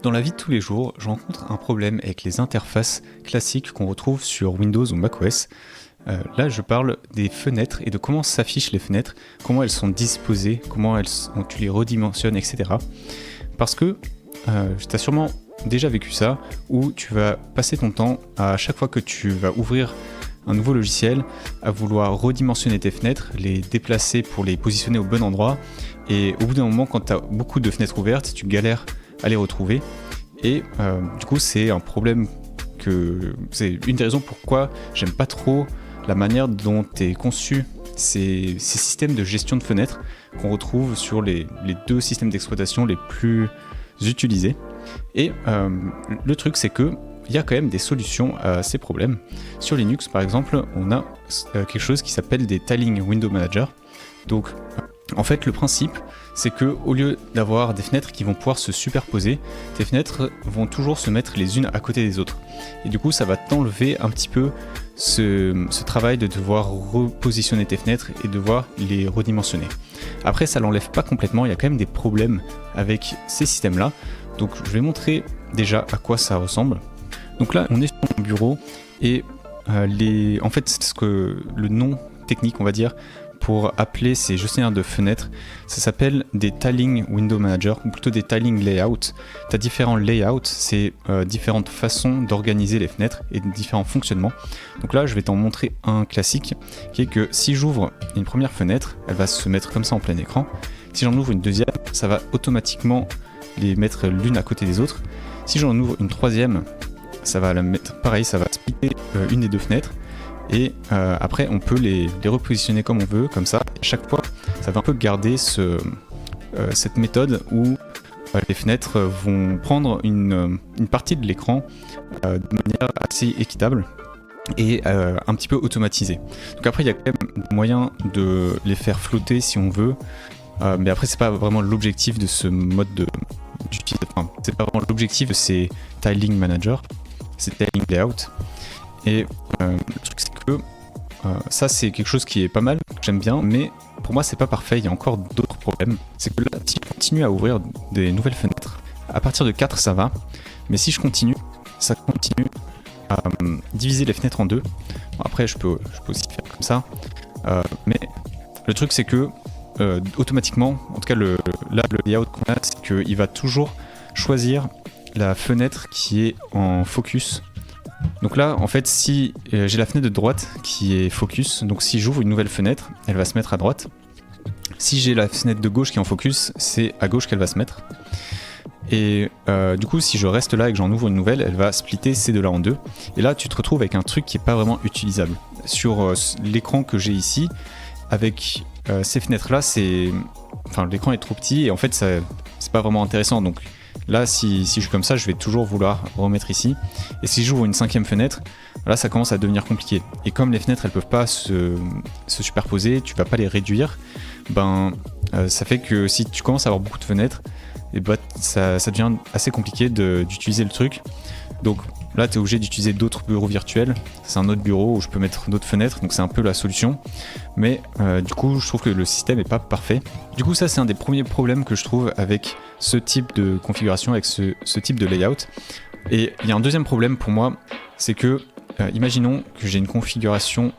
Dans la vie de tous les jours, je rencontre un problème avec les interfaces classiques qu'on retrouve sur Windows ou macOS. Là, je parle des fenêtres et de comment s'affichent les fenêtres, comment elles sont disposées, tu les redimensionnes, etc. Parce que tu as sûrement déjà vécu ça, où tu vas passer ton temps à chaque fois que tu vas ouvrir un nouveau logiciel, à vouloir redimensionner tes fenêtres, les déplacer pour les positionner au bon endroit. Et au bout d'un moment, quand tu as beaucoup de fenêtres ouvertes, tu galères à les retrouver. Et du coup, c'est un problème c'est une des raisons pourquoi j'aime pas trop la manière dont est conçu ces systèmes de gestion de fenêtres qu'on retrouve sur les deux systèmes d'exploitation les plus utilisés. Et le truc, c'est que il y a quand même des solutions à ces problèmes. Sur Linux, par exemple, on a quelque chose qui s'appelle des Tiling Window Manager. Donc, en fait, le principe, c'est que au lieu d'avoir des fenêtres qui vont pouvoir se superposer, tes fenêtres vont toujours se mettre les unes à côté des autres. Et du coup, ça va t'enlever un petit peu ce travail de devoir repositionner tes fenêtres et devoir les redimensionner. Après, ça l'enlève pas complètement, il y a quand même des problèmes avec ces systèmes-là. Donc, je vais montrer déjà à quoi ça ressemble. Donc là, on est sur mon bureau et en fait, c'est le nom technique, on va dire, pour appeler ces gestionnaires de fenêtres, ça s'appelle des Tiling Window Manager, ou plutôt des Tiling Layout. Tu as différents layouts, c'est différentes façons d'organiser les fenêtres et différents fonctionnements. Donc là, je vais t'en montrer un classique, qui est que si j'ouvre une première fenêtre, elle va se mettre comme ça en plein écran. Si j'en ouvre une deuxième, ça va automatiquement les mettre l'une à côté des autres. Si j'en ouvre une troisième, ça va la mettre pareil, ça va splitter une des deux fenêtres. Et après on peut les repositionner comme on veut, comme ça. À chaque fois, ça va un peu garder cette méthode où les fenêtres vont prendre une partie de l'écran de manière assez équitable et un petit peu automatisée. Donc après, il y a quand même moyen de les faire flotter si on veut, mais après c'est pas vraiment l'objectif de ce mode d'utilisation. Enfin, c'est pas vraiment l'objectif de ces Tiling Manager, ces Tiling Layout. Et le truc, c'est que ça, c'est quelque chose qui est pas mal, que j'aime bien, mais pour moi, c'est pas parfait. Il y a encore d'autres problèmes. C'est que là, si je continue à ouvrir des nouvelles fenêtres, à partir de 4, ça va. Mais si je continue, ça continue à diviser les fenêtres en deux. Bon, après, je peux aussi faire comme ça. Mais le truc, c'est que automatiquement, en tout cas, le layout qu'on a, c'est qu'il va toujours choisir la fenêtre qui est en focus. Donc là, en fait, si j'ai la fenêtre de droite qui est focus, donc si j'ouvre une nouvelle fenêtre, elle va se mettre à droite. Si j'ai la fenêtre de gauche qui est en focus, c'est à gauche qu'elle va se mettre. Et du coup, si je reste là et que j'en ouvre une nouvelle, elle va splitter ces deux-là en deux. Et là, tu te retrouves avec un truc qui n'est pas vraiment utilisable. Sur l'écran que j'ai ici, avec ces fenêtres-là, l'écran est trop petit et en fait, c'est pas vraiment intéressant. Donc là, si je suis comme ça, je vais toujours vouloir remettre ici. Et si j'ouvre une cinquième fenêtre, là, ça commence à devenir compliqué. Et comme les fenêtres, elles peuvent pas se superposer, tu vas pas les réduire, ça fait que si tu commences à avoir beaucoup de fenêtres, et ça devient assez compliqué d'utiliser le truc. Donc là, tu es obligé d'utiliser d'autres bureaux virtuels. C'est un autre bureau où je peux mettre d'autres fenêtres, donc c'est un peu la solution. Mais du coup, je trouve que le système n'est pas parfait. Du coup, ça, c'est un des premiers problèmes que je trouve avec ce type de configuration, avec ce type de layout. Et il y a un deuxième problème pour moi, c'est que, imaginons que j'ai une configuration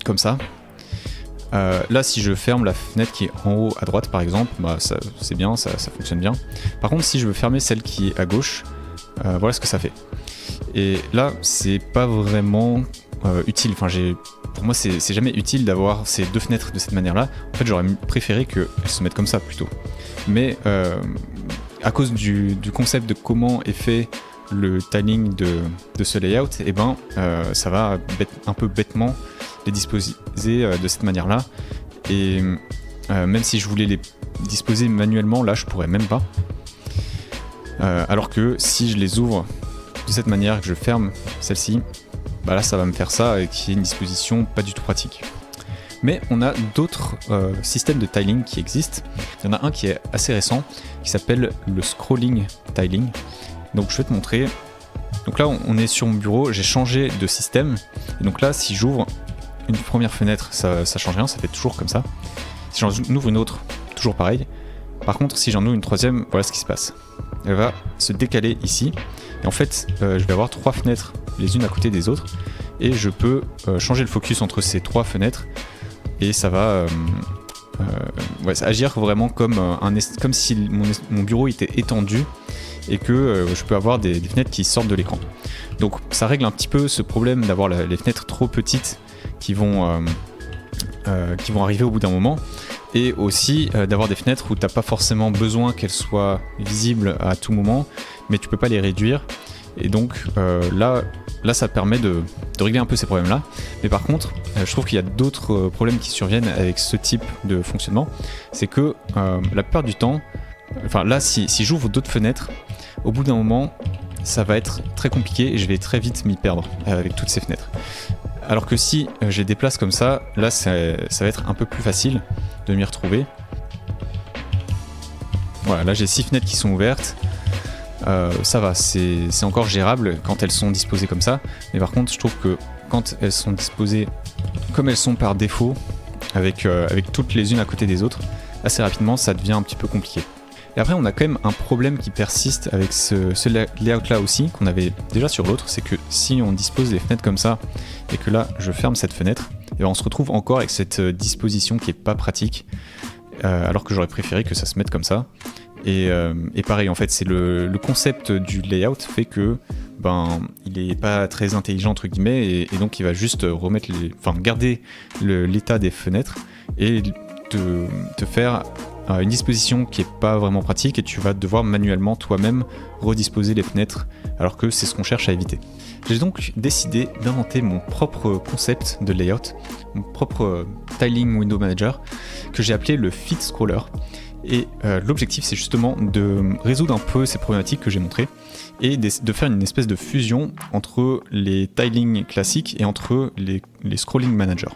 comme ça. Là, si je ferme la fenêtre qui est en haut à droite, par exemple, c'est bien, ça fonctionne bien. Par contre, si je veux fermer celle qui est à gauche, voilà ce que ça fait. Et là, c'est pas vraiment utile. Enfin, pour moi, c'est jamais utile d'avoir ces deux fenêtres de cette manière-là. En fait, j'aurais préféré qu'elles se mettent comme ça plutôt. Mais à cause du concept de comment est fait le tiling de ce layout, ça va un peu bêtement les disposer de cette manière-là. Et même si je voulais les disposer manuellement, là, je pourrais même pas. Alors que si je les ouvre de cette manière, que je ferme celle-ci, là ça va me faire ça et qui est une disposition pas du tout pratique. Mais on a d'autres systèmes de tiling qui existent. Il y en a un qui est assez récent qui s'appelle le scrolling tiling. Donc je vais te montrer. Donc là on est sur mon bureau, j'ai changé de système. Et donc là si j'ouvre une première fenêtre, ça change rien, ça fait toujours comme ça. Si j'en ouvre une autre, toujours pareil. Par contre, si j'en ouvre une troisième, voilà ce qui se passe. Elle va se décaler ici. Et en fait, je vais avoir 3 fenêtres les unes à côté des autres. Et je peux changer le focus entre ces 3 fenêtres. Et ça va agir vraiment comme si mon bureau était étendu et que je peux avoir des fenêtres qui sortent de l'écran. Donc ça règle un petit peu ce problème d'avoir les fenêtres trop petites qui vont arriver au bout d'un moment, et aussi d'avoir des fenêtres où tu n'as pas forcément besoin qu'elles soient visibles à tout moment, mais tu peux pas les réduire. Et donc là ça permet de régler un peu ces problèmes là. Mais par contre je trouve qu'il y a d'autres problèmes qui surviennent avec ce type de fonctionnement. C'est que la plupart du temps, enfin là si j'ouvre d'autres fenêtres, au bout d'un moment ça va être très compliqué et je vais très vite m'y perdre avec toutes ces fenêtres. Alors que si je les déplace comme ça, là ça va être un peu plus facile de m'y retrouver. Voilà, là j'ai 6 fenêtres qui sont ouvertes. Ça va, c'est encore gérable quand elles sont disposées comme ça. Mais par contre, je trouve que quand elles sont disposées comme elles sont par défaut, avec toutes les unes à côté des autres, assez rapidement ça devient un petit peu compliqué. Et après on a quand même un problème qui persiste avec ce layout là aussi, qu'on avait déjà sur l'autre, c'est que si on dispose les fenêtres comme ça, et que là je ferme cette fenêtre, et on se retrouve encore avec cette disposition qui est pas pratique, alors que j'aurais préféré que ça se mette comme ça. Et pareil, en fait, c'est le concept du layout fait que il est pas très intelligent entre guillemets, et donc il va juste garder l'état des fenêtres et te faire une disposition qui est pas vraiment pratique, et tu vas devoir manuellement toi-même redisposer les fenêtres, alors que c'est ce qu'on cherche à éviter. J'ai donc décidé d'inventer mon propre concept de layout, mon propre tiling window manager, que j'ai appelé le fit scroller. Et l'objectif c'est justement de résoudre un peu ces problématiques que j'ai montrées, et de faire une espèce de fusion entre les tiling classiques et entre les scrolling managers.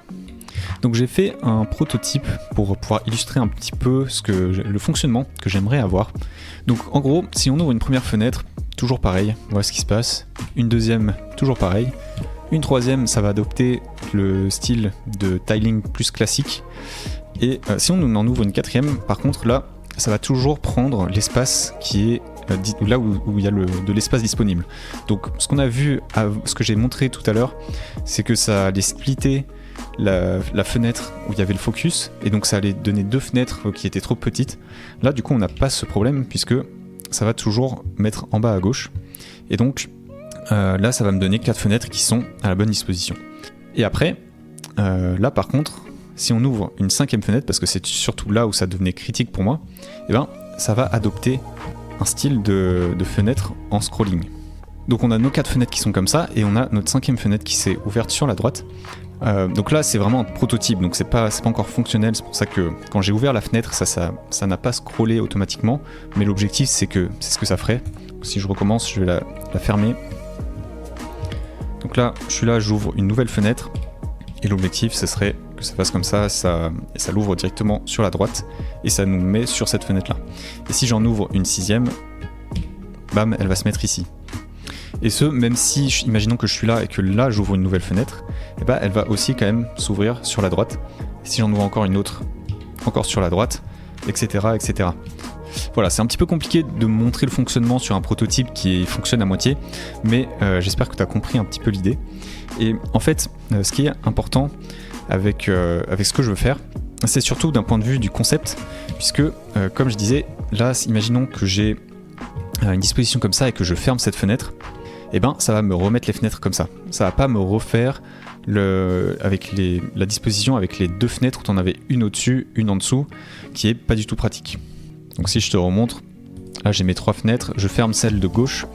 Donc j'ai fait un prototype pour pouvoir illustrer un petit peu le fonctionnement que j'aimerais avoir. Donc en gros, si on ouvre une première fenêtre, toujours pareil, voilà ce qui se passe. Une deuxième, toujours pareil. Une troisième, ça va adopter le style de tiling plus classique. Et si on en ouvre une quatrième, par contre là, ça va toujours prendre l'espace qui est là où il y a de l'espace disponible. Donc ce qu'on a vu, ce que j'ai montré tout à l'heure, c'est que ça allait splitter la fenêtre où il y avait le focus, et donc ça allait donner 2 fenêtres qui étaient trop petites. Là du coup on n'a pas ce problème, puisque ça va toujours mettre en bas à gauche, et donc là ça va me donner 4 fenêtres qui sont à la bonne disposition. Et après, là par contre, si on ouvre une 5e fenêtre, parce que c'est surtout là où ça devenait critique pour moi, et ça va adopter un style de fenêtre en scrolling. Donc on a nos 4 fenêtres qui sont comme ça, et on a notre 5e fenêtre qui s'est ouverte sur la droite. Donc là c'est vraiment un prototype, donc c'est pas encore fonctionnel, c'est pour ça que quand j'ai ouvert la fenêtre ça n'a pas scrollé automatiquement, mais l'objectif c'est ce que ça ferait. Si je recommence, je vais la fermer. Donc là je suis là, j'ouvre une nouvelle fenêtre, et l'objectif ce serait que ça fasse comme ça, et ça l'ouvre directement sur la droite, et ça nous met sur cette fenêtre là. Et si j'en ouvre une 6e, bam, elle va se mettre ici. Et ce, même si, imaginons que je suis là et que là j'ouvre une nouvelle fenêtre, elle va aussi quand même s'ouvrir sur la droite. Et si j'en ouvre encore une autre, encore sur la droite, etc. etc. Voilà, c'est un petit peu compliqué de montrer le fonctionnement sur un prototype qui fonctionne à moitié, mais j'espère que tu as compris un petit peu l'idée. Et en fait, ce qui est important avec ce que je veux faire, c'est surtout d'un point de vue du concept, puisque, comme je disais, là, imaginons que j'ai une disposition comme ça et que je ferme cette fenêtre, ça va me remettre les fenêtres comme ça. Ça va pas me refaire avec la disposition avec les 2 fenêtres où tu en avais une au-dessus, une en dessous, qui est pas du tout pratique. Donc si je te remontre, là j'ai mes 3 fenêtres, je ferme celle de gauche,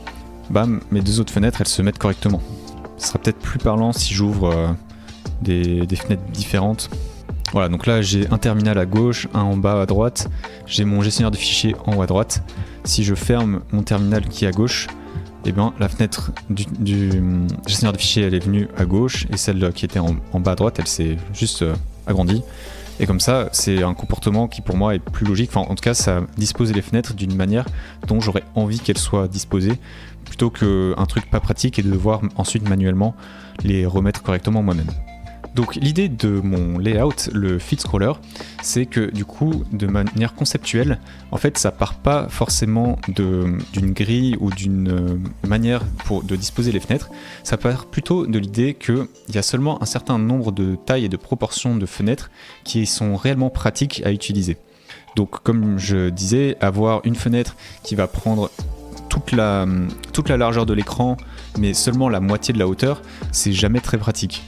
bam, mes 2 autres fenêtres elles se mettent correctement. Ce sera peut-être plus parlant si j'ouvre des fenêtres différentes. Voilà, donc là j'ai un terminal à gauche, un en bas à droite, j'ai mon gestionnaire de fichiers en haut à droite. Si je ferme mon terminal qui est à gauche, la fenêtre du gestionnaire de fichiers elle est venue à gauche, et celle qui était en bas à droite elle s'est juste agrandie. Et comme ça, c'est un comportement qui pour moi est plus logique. Enfin, en tout cas, ça dispose les fenêtres d'une manière dont j'aurais envie qu'elles soient disposées, plutôt qu'un truc pas pratique et de devoir ensuite manuellement les remettre correctement moi-même. Donc l'idée de mon layout, le feed scroller, c'est que du coup, de manière conceptuelle, en fait, ça part pas forcément d'une grille ou d'une manière de disposer les fenêtres, ça part plutôt de l'idée qu'il y a seulement un certain nombre de tailles et de proportions de fenêtres qui sont réellement pratiques à utiliser. Donc comme je disais, avoir une fenêtre qui va prendre toute la largeur de l'écran, mais seulement la moitié de la hauteur, c'est jamais très pratique.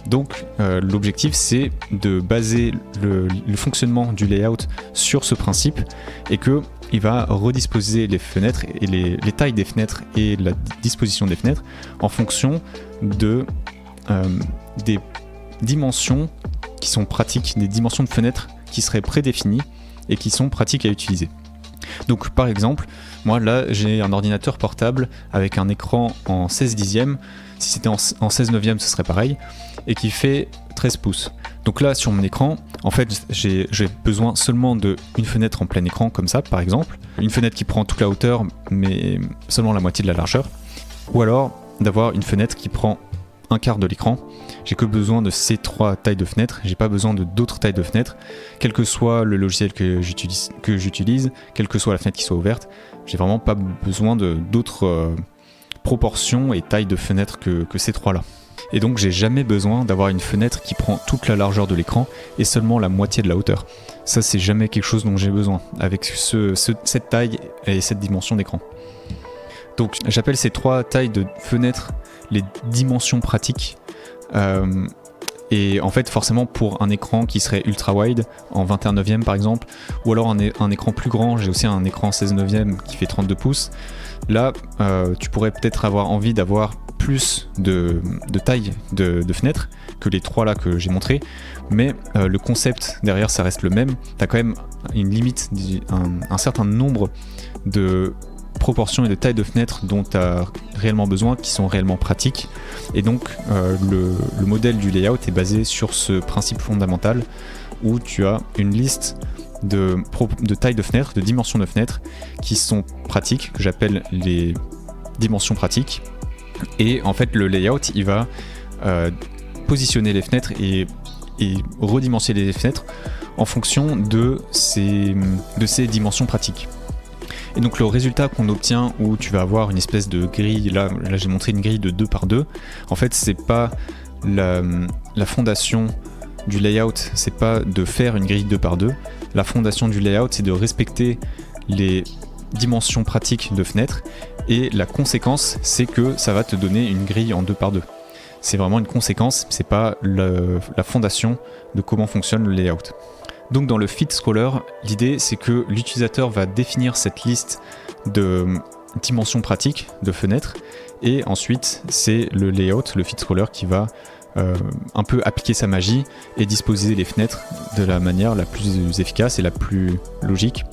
Donc l'objectif c'est de baser le fonctionnement du layout sur ce principe et qu'il va redisposer les fenêtres et les tailles des fenêtres et la disposition des fenêtres en fonction des dimensions qui sont pratiques, des dimensions de fenêtres qui seraient prédéfinies et qui sont pratiques à utiliser. Donc par exemple, moi là j'ai un ordinateur portable avec un écran en 16 dixièmes, si c'était en 16 neuvième ce serait pareil, et qui fait 13 pouces. Donc là sur mon écran, en fait j'ai besoin seulement d'une fenêtre en plein écran comme ça par exemple, une fenêtre qui prend toute la hauteur mais seulement la moitié de la largeur, ou alors d'avoir une fenêtre qui prend un quart de l'écran. J'ai que besoin de ces 3 tailles de fenêtres, j'ai pas besoin d'autres tailles de fenêtres, quel que soit le logiciel que j'utilise, quelle que soit la fenêtre qui soit ouverte, j'ai vraiment pas besoin d'autres proportions et tailles de fenêtres que ces 3 là. Et donc j'ai jamais besoin d'avoir une fenêtre qui prend toute la largeur de l'écran et seulement la moitié de la hauteur. Ça c'est jamais quelque chose dont j'ai besoin avec cette taille et cette dimension d'écran. Donc j'appelle ces 3 tailles de fenêtres les dimensions pratiques. Et en fait forcément pour un écran qui serait ultra wide en 21 neuvième par exemple, ou alors un écran plus grand, j'ai aussi un écran 16 neuvième qui fait 32 pouces, là tu pourrais peut-être avoir envie d'avoir plus de taille de fenêtres que les 3 là que j'ai montré, mais le concept derrière ça reste le même, tu as quand même une limite, un certain nombre de proportions et de tailles de fenêtres dont tu as réellement besoin, qui sont réellement pratiques, et donc le modèle du layout est basé sur ce principe fondamental où tu as une liste de tailles de fenêtres, de dimensions de fenêtres qui sont pratiques, que j'appelle les dimensions pratiques, et en fait le layout il va positionner les fenêtres et redimensionner les fenêtres en fonction de ces dimensions pratiques. Et donc le résultat qu'on obtient, où tu vas avoir une espèce de grille, là j'ai montré une grille de 2 par 2, en fait c'est pas la fondation du layout, c'est pas de faire une grille 2 par 2, la fondation du layout c'est de respecter les dimensions pratiques de fenêtres, et la conséquence c'est que ça va te donner une grille en 2 par 2. C'est vraiment une conséquence, c'est pas la fondation de comment fonctionne le layout. Donc dans le feed scroller, l'idée c'est que l'utilisateur va définir cette liste de dimensions pratiques de fenêtres, et ensuite c'est le layout, le feed scroller qui va un peu appliquer sa magie et disposer les fenêtres de la manière la plus efficace et la plus logique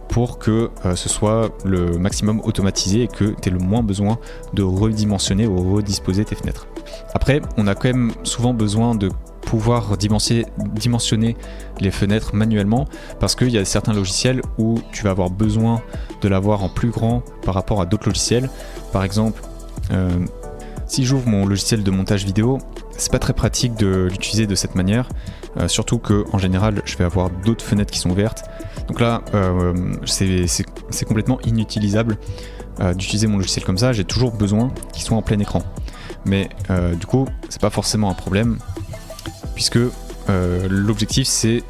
pour que ce soit le maximum automatisé et que tu aies le moins besoin de redimensionner ou redisposer tes fenêtres. Après, on a quand même souvent besoin de pouvoir dimensionner les fenêtres manuellement, parce qu'il y a certains logiciels où tu vas avoir besoin de l'avoir en plus grand par rapport à d'autres logiciels. Par exemple, si j'ouvre mon logiciel de montage vidéo, c'est pas très pratique de l'utiliser de cette manière, surtout que en général je vais avoir d'autres fenêtres qui sont ouvertes. Donc là c'est complètement inutilisable d'utiliser mon logiciel comme ça, j'ai toujours besoin qu'il soit en plein écran. Mais du coup c'est pas forcément un problème, puisque l'objectif c'est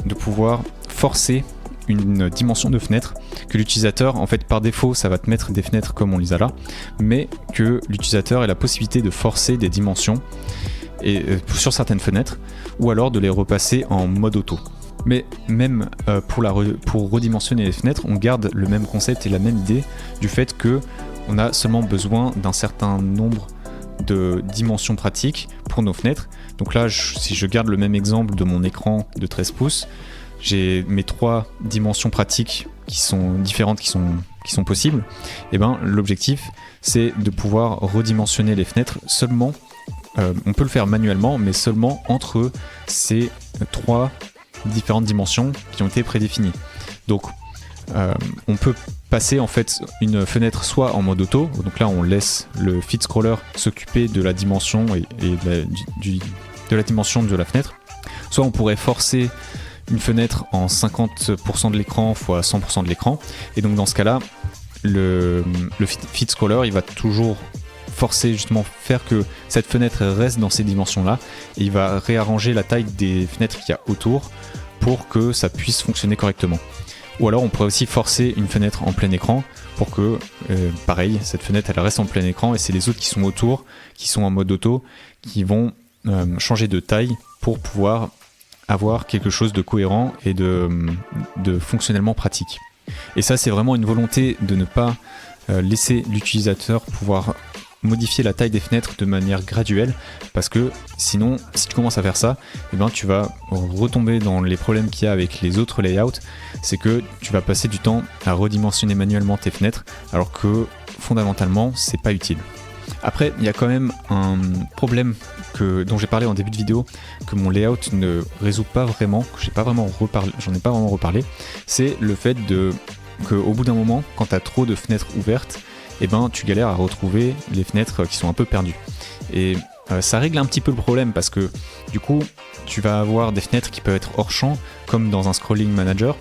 de pouvoir forcer une dimension de fenêtre, que l'utilisateur, en fait par défaut ça va te mettre des fenêtres comme on les a là, mais que l'utilisateur ait la possibilité de forcer des dimensions sur certaines fenêtres, ou alors de les repasser en mode auto. Mais même pour redimensionner les fenêtres, on garde le même concept et la même idée du fait que on a seulement besoin d'un certain nombre de dimensions pratiques pour nos fenêtres. Donc là, si je garde le même exemple de mon écran de 13 pouces, j'ai mes 3 dimensions pratiques qui sont différentes, qui sont possibles. Et ben l'objectif c'est de pouvoir redimensionner les fenêtres seulement, on peut le faire manuellement, mais seulement entre ces 3 différentes dimensions qui ont été prédéfinies. Donc on peut passer en fait une fenêtre soit en mode auto, donc là on laisse le feed scroller s'occuper de la dimension et de la dimension de la fenêtre. Soit on pourrait forcer une fenêtre en 50% de l'écran fois 100% de l'écran, et donc dans ce cas-là, le fit scroller il va toujours forcer justement faire que cette fenêtre reste dans ces dimensions-là, et il va réarranger la taille des fenêtres qu'il y a autour pour que ça puisse fonctionner correctement. Ou alors on pourrait aussi forcer une fenêtre en plein écran pour que, pareil, cette fenêtre elle reste en plein écran et c'est les autres qui sont autour, qui sont en mode auto, qui vont changer de taille pour pouvoir avoir quelque chose de cohérent et de fonctionnellement pratique. Et ça c'est vraiment une volonté de ne pas laisser l'utilisateur pouvoir modifier la taille des fenêtres de manière graduelle, parce que sinon si tu commences à faire ça, eh ben, tu vas retomber dans les problèmes qu'il y a avec les autres layouts, c'est que tu vas passer du temps à redimensionner manuellement tes fenêtres alors que fondamentalement c'est pas utile. Après il y a quand même un problème dont j'ai parlé en début de vidéo, que mon layout ne résout pas vraiment, que j'en ai pas vraiment reparlé, c'est le fait qu'au bout d'un moment, quand tu as trop de fenêtres ouvertes, eh ben, tu galères à retrouver les fenêtres qui sont un peu perdues. Et ça règle un petit peu le problème parce que du coup, tu vas avoir des fenêtres qui peuvent être hors champ, comme dans un scrolling manager,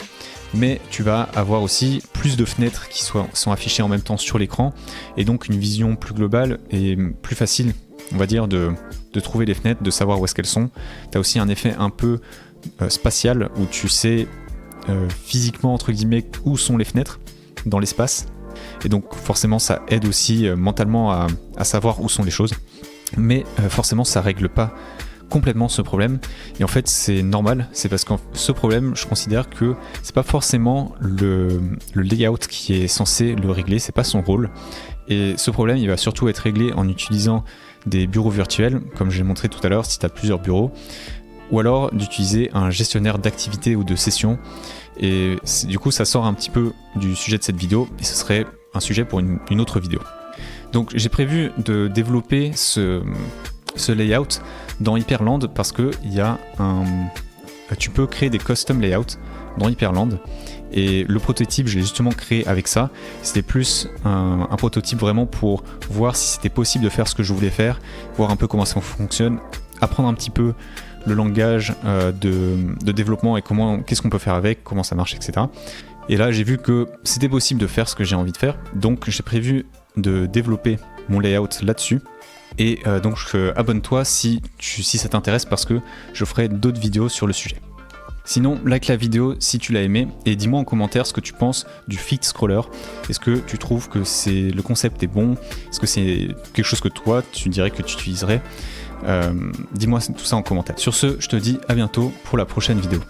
mais tu vas avoir aussi plus de fenêtres qui sont affichées en même temps sur l'écran, et donc une vision plus globale et plus facile, on va dire, de trouver les fenêtres, de savoir où est-ce qu'elles sont. Tu as aussi un effet un peu spatial où tu sais physiquement, entre guillemets, où sont les fenêtres dans l'espace. Et donc forcément ça aide aussi mentalement à savoir où sont les choses, mais forcément ça règle pas complètement ce problème, et en fait c'est normal, c'est parce que ce problème je considère que c'est pas forcément le layout qui est censé le régler, c'est pas son rôle, et ce problème il va surtout être réglé en utilisant des bureaux virtuels, comme j'ai montré tout à l'heure si tu as plusieurs bureaux, ou alors d'utiliser un gestionnaire d'activités ou de sessions. Et du coup ça sort un petit peu du sujet de cette vidéo et ce serait un sujet pour une autre vidéo. Donc j'ai prévu de développer ce layout dans Hyperland parce que tu peux créer des custom layouts dans Hyperland, et le prototype j'ai justement créé avec ça. C'était plus un prototype vraiment pour voir si c'était possible de faire ce que je voulais faire, voir un peu comment ça fonctionne, apprendre un petit peu le langage de développement et qu'est-ce qu'on peut faire avec, comment ça marche, etc. Et là j'ai vu que c'était possible de faire ce que j'ai envie de faire, donc j'ai prévu de développer mon layout là-dessus. Et donc abonne-toi si ça t'intéresse, parce que je ferai d'autres vidéos sur le sujet. Sinon, like la vidéo si tu l'as aimé, et dis-moi en commentaire ce que tu penses du fit scroller. Est-ce que tu trouves que le concept est bon? Est-ce que c'est quelque chose que toi tu dirais que tu utiliserais? Dis-moi tout ça en commentaire. Sur ce, je te dis à bientôt pour la prochaine vidéo.